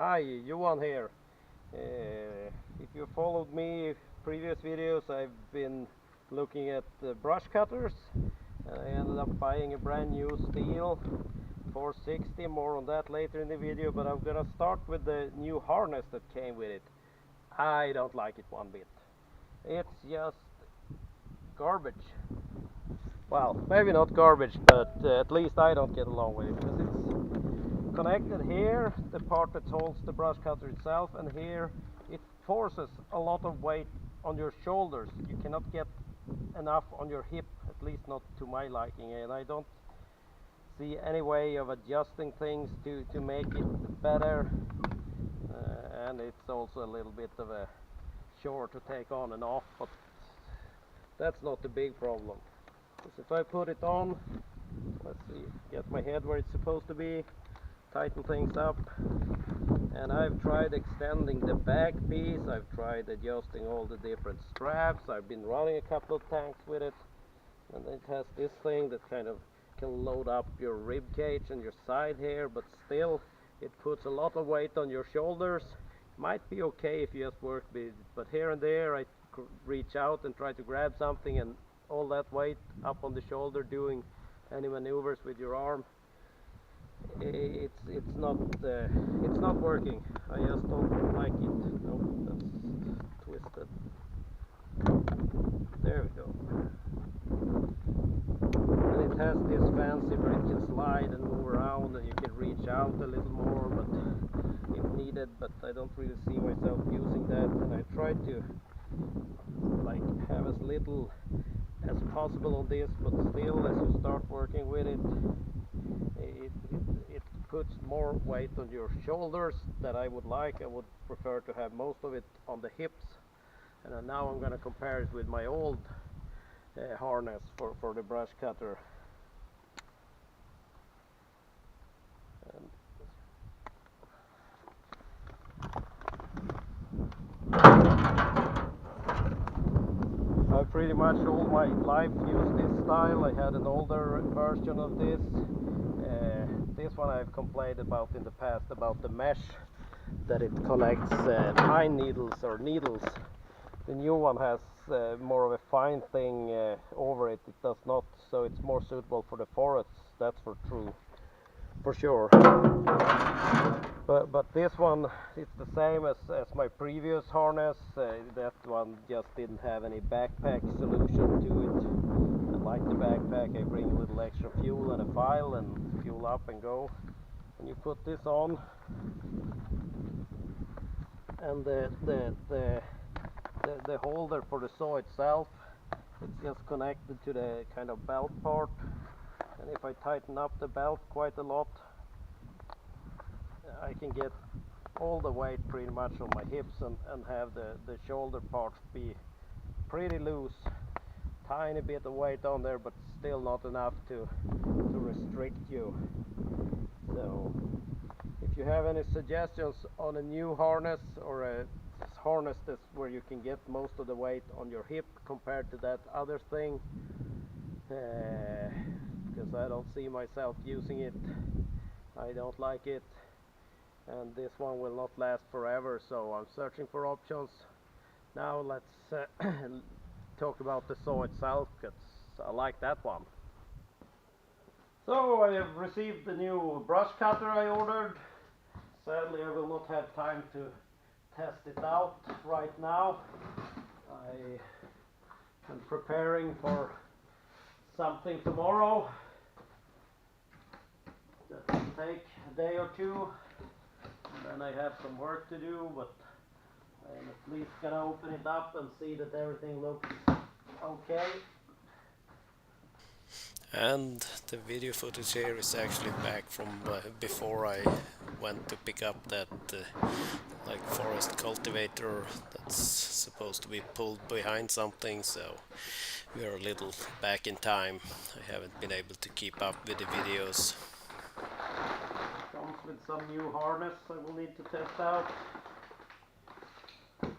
Hi, Johan here. If you followed me previous videos, I've been looking at brush cutters. I ended up buying a brand new steel 460, more on that later in the video, but I'm gonna start with the new harness that came with it. I don't like it one bit. It's just garbage. Well, maybe not garbage, but at least I don't get along with it, because it's connected here, the part that holds the brush cutter itself, and here it forces a lot of weight on your shoulders. You cannot get enough on your hip, at least not to my liking, and I don't see any way of adjusting things to make it better. And it's also a little bit of a chore to take on and off, but that's not the big problem. Because if I put it on, let's see, get my head where it's supposed to be, tighten things up, and I've tried extending the back piece, I've tried adjusting all the different straps, I've been running a couple of tanks with it, and it has this thing that kind of can load up your rib cage and your side here, but still it puts a lot of weight on your shoulders. Might be okay if you just work with it, but here and there I reach out and try to grab something, and all that weight up on the shoulder doing any maneuvers with your arm, it's not working. I just don't like it. No, that's twisted. There we go. And it has this fancy where it can slide and move around, and you can reach out a little more, but if needed. But I don't really see myself using that, and I try to like have as little as possible on this, but still, as you start working with it, it puts more weight on your shoulders that I would like. I would prefer to have most of it on the hips. And now I'm going to compare it with my old harness for the brush cutter. And I pretty much all my life used this style. I had an older version of this. This one I've complained about in the past, about the mesh, that it collects pine needles or needles. The new one has more of a fine thing over it. It does not, so it's more suitable for the forests. That's for sure. But this one, it's the same as my previous harness. That one just didn't have any backpack solution to it. And like the backpack, I bring a little extra fuel and a file and fuel up and go. And you put this on, and the holder for the saw itself, it's just connected to the kind of belt part. And if I tighten up the belt quite a lot, I can get all the weight pretty much on my hips and have the shoulder parts be pretty loose. Tiny bit of weight on there, but still not enough to restrict you. So if you have any suggestions on a new harness, or a harness that's where you can get most of the weight on your hip compared to that other thing, because I don't see myself using it, I don't like it, and this one will not last forever, so I'm searching for options. Now let's talk about the saw itself, because I like that one. So I have received the new brush cutter I ordered. Sadly, I will not have time to test it out right now. I am preparing for something tomorrow that will take a day or two, and then I have some work to do, but I am at least gonna open it up and see that everything looks okay. And the video footage here is actually back from before I went to pick up that like forest cultivator that's supposed to be pulled behind something, so we are a little back in time. I haven't been able to keep up with the videos. Comes with some new harness I will need to test out. And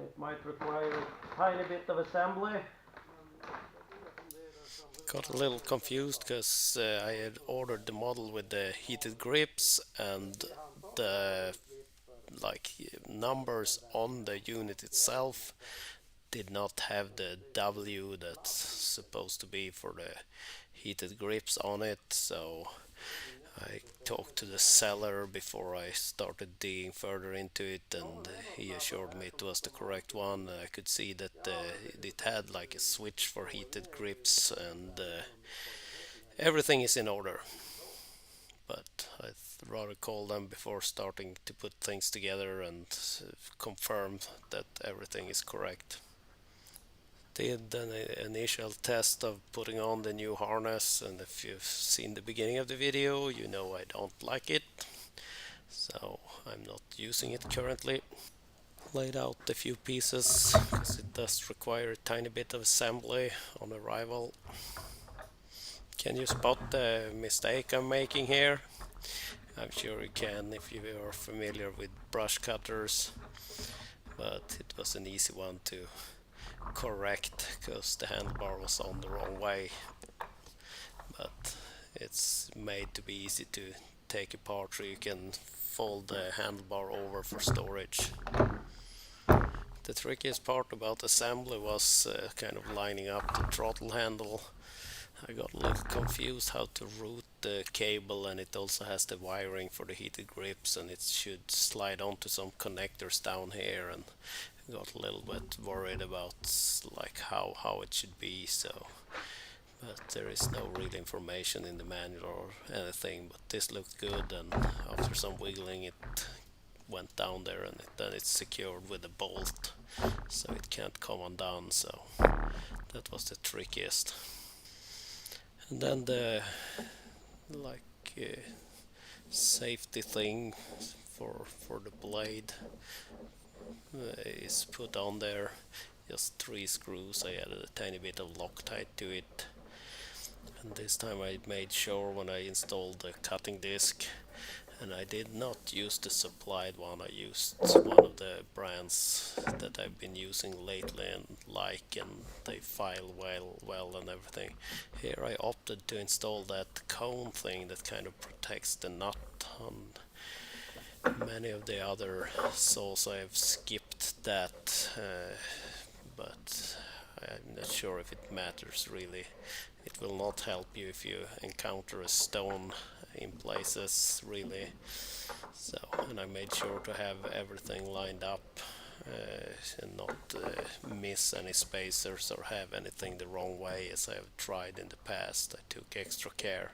it might require a tiny bit of assembly. Got a little confused because I had ordered the model with the heated grips, and the like numbers on the unit itself did not have the W that's supposed to be for the heated grips on it. So I talked to the seller before I started digging further into it, and he assured me it was the correct one. I could see that it had like a switch for heated grips, and everything is in order. But I'd rather call them before starting to put things together and confirm that everything is correct. Did an initial test of putting on the new harness, and if you've seen the beginning of the video, you know I don't like it, so I'm not using it currently. Laid out a few pieces because it does require a tiny bit of assembly on arrival. Can you spot the mistake I'm making here? I'm sure you can if you are familiar with brush cutters, but it was an easy one to correct because the handlebar was on the wrong way. But it's made to be easy to take apart so you can fold the handlebar over for storage. The trickiest part about assembly was kind of lining up the throttle handle. I got a little confused how to route the cable, and it also has the wiring for the heated grips, and it should slide onto some connectors down here, and got a little bit worried about like how it should be. So but there is no real information in the manual or anything, but this looked good, and after some wiggling it went down there, and then it's secured with a bolt so it can't come undone. So that was the trickiest. And then the like safety thing for the blade is put on there. Just 3 screws. I added a tiny bit of Loctite to it, and this time I made sure when I installed the cutting disc, and I did not use the supplied one. I used one of the brands that I've been using lately and they file well and everything. Here I opted to install that cone thing that kind of protects the nut. On many of the other saws I have skipped that, but I'm not sure if it matters really. It will not help you if you encounter a stone in places really. So, and I made sure to have everything lined up and not miss any spacers or have anything the wrong way as I have tried in the past. I took extra care.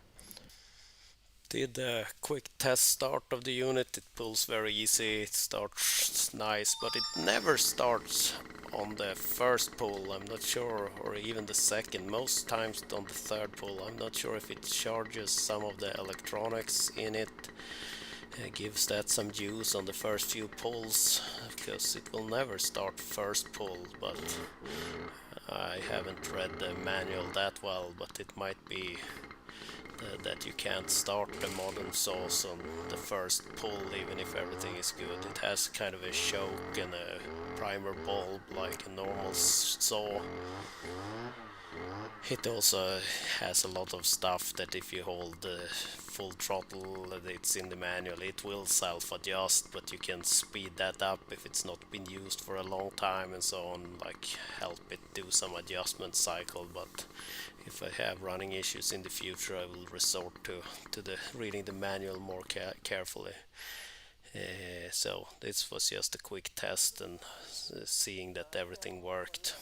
Did a quick test start of the unit. It pulls very easy, it starts nice, but it never starts on the first pull. I'm not sure, or even the second, most times on the third pull. I'm not sure if it charges some of the electronics in it. It gives that some juice on the first few pulls, because it will never start first pull, but I haven't read the manual that well, but it might be that you can't start the modern saws on the first pull even if everything is good. It has kind of a choke and a primer bulb like a normal saw. It also has a lot of stuff that if you hold the full throttle, it's in the manual, it will self-adjust, but you can speed that up if it's not been used for a long time and so on, like help it do some adjustment cycle. But if I have running issues in the future, I will resort to the reading the manual more carefully. So this was just a quick test and seeing that everything worked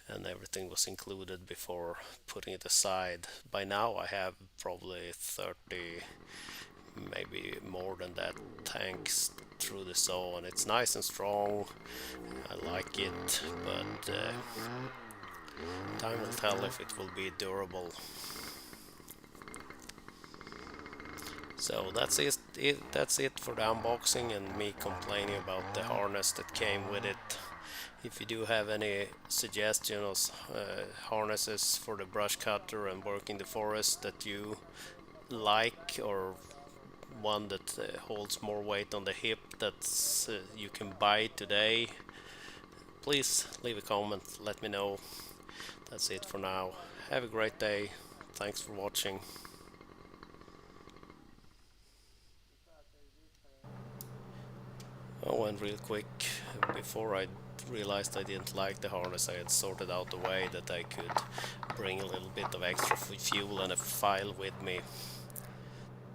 and everything was included before putting it aside. By now I have probably 30, maybe more than that, tanks through the saw, and it's nice and strong. I like it, but time will tell if it will be durable. So that's it for the unboxing and me complaining about the harness that came with it. If you do have any suggestions, harnesses for the brush cutter and work in the forest that you like, or one that holds more weight on the hip that you can buy today, please leave a comment, let me know. That's it for now. have a great day. Thanks for watching. Oh, and real quick, before I realized I didn't like the harness, I had sorted out a way that I could bring a little bit of extra fuel and a file with me